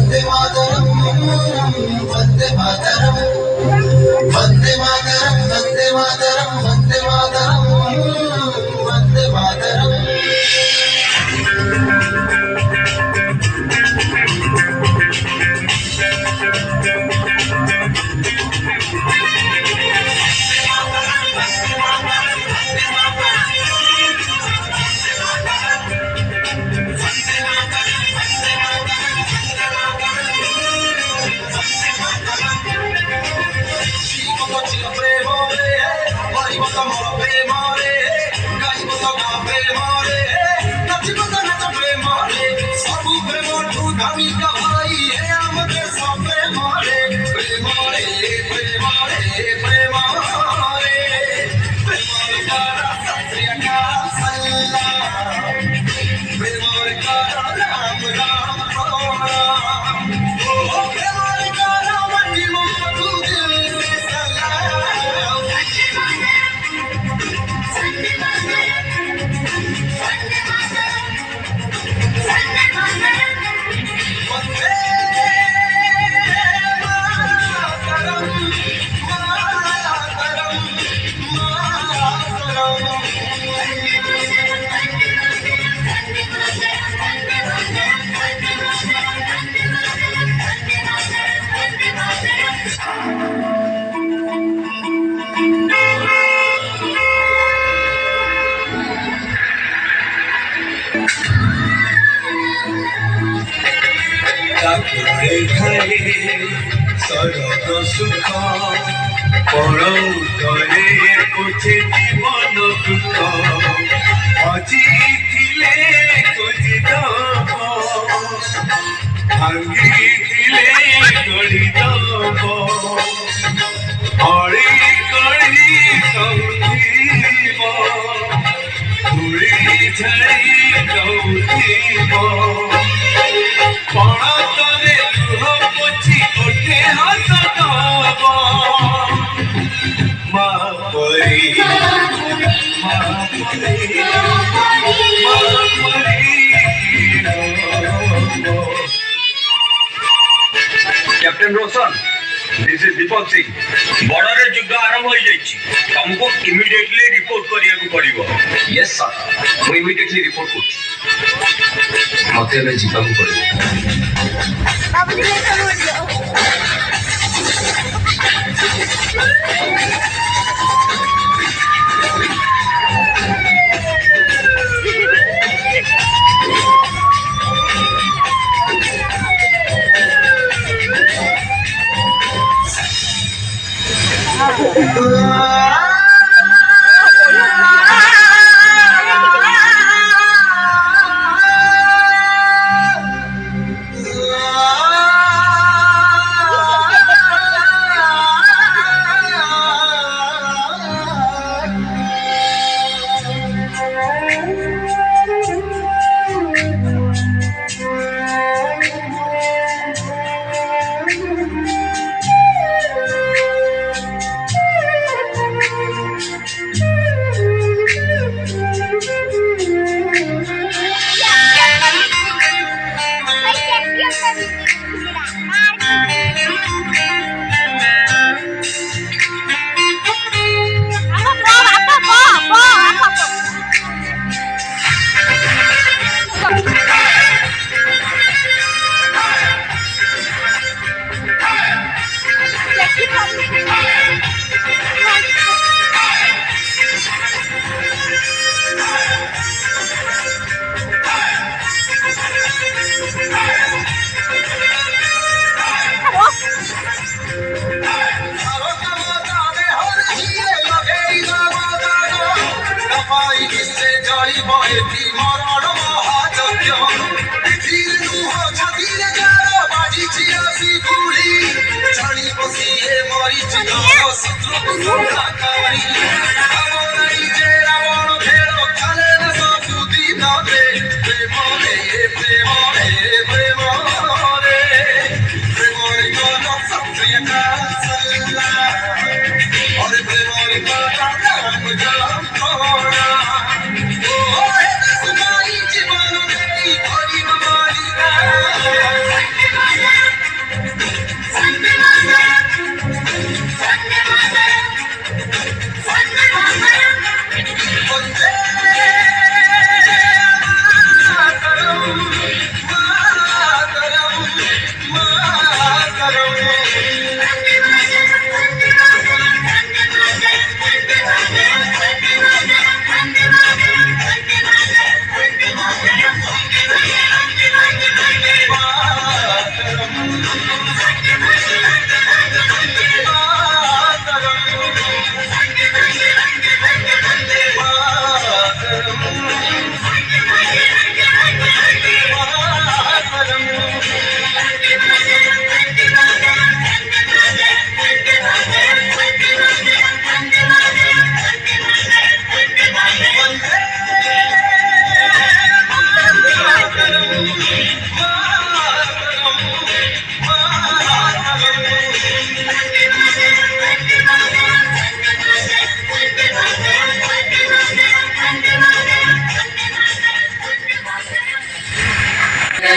वंदे मातरम वंदे मातरम वंदे मातरम वंदे मातरम वंदे मातरम वंदे मातरम सरग सुख पड़े पोछे जीवन दुख अजी खोजी दब भांगी गढ़ी दब अड़ी कड़ी कौथिब धूड़ी झाड़ी कौथिब पणतरे लुह पोछि ओठे हस दब माँ परी captain Roshan this is Deepak Singh border युद्ध आरंभ हो जाइछि तुमको इमीडिएटली रिपोर्ट करिया को पड़िबो यस सर मु इमीडिएटली रिपोर्ट करछि मते ले जीवा को पड़िबो बाबूजी ले चलो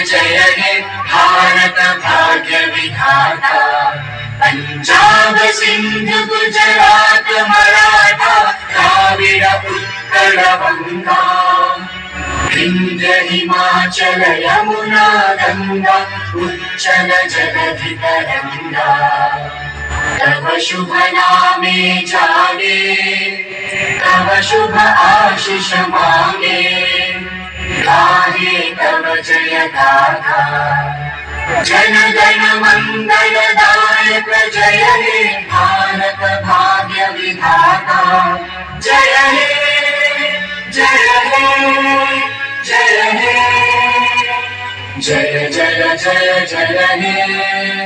जय हे भारत भाग्य विधाता, पंजाब सिंध गुजरात मराठा द्राविड उत्कल गंगा, विंध्य हिमाचल यमुना गंगा उच्चल जलधि तरंगा। तव शुभ नामे जागे, तव शुभ आशीष मांगे, गाहे तव जय गाथा। जन गण मंगल दायक जय हे भारत भाग्य विधाता। जय हे जय हे जय हे जय जय जय जय हे।